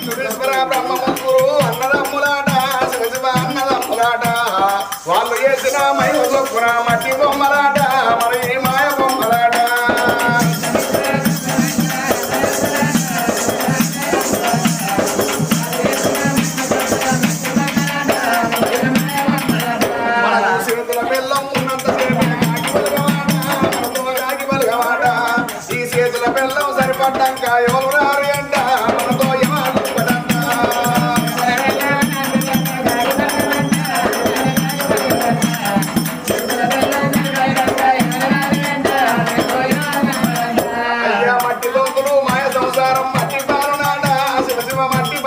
సురేశ్వర బ్రహ్మముగ్గురు అన్నదమ్ములాట శివశివ అన్నదమ్ములాట వాళ్ళు చేసిన మైలు చొప్పున మట్టి బొమ్మలాట మరి మాయ బొమ్మలాట చేతుల బెల్లం ఉన్నంతసేపు రాగి బలగమాట ఈ చేతుల బెల్లం సరిపడ్డాక ఎవరు రారు అంట మనతో అయ్యా మట్టి లోతులు మాయ సంసారం మట్టి పాలనాట శివ శివ మట్టి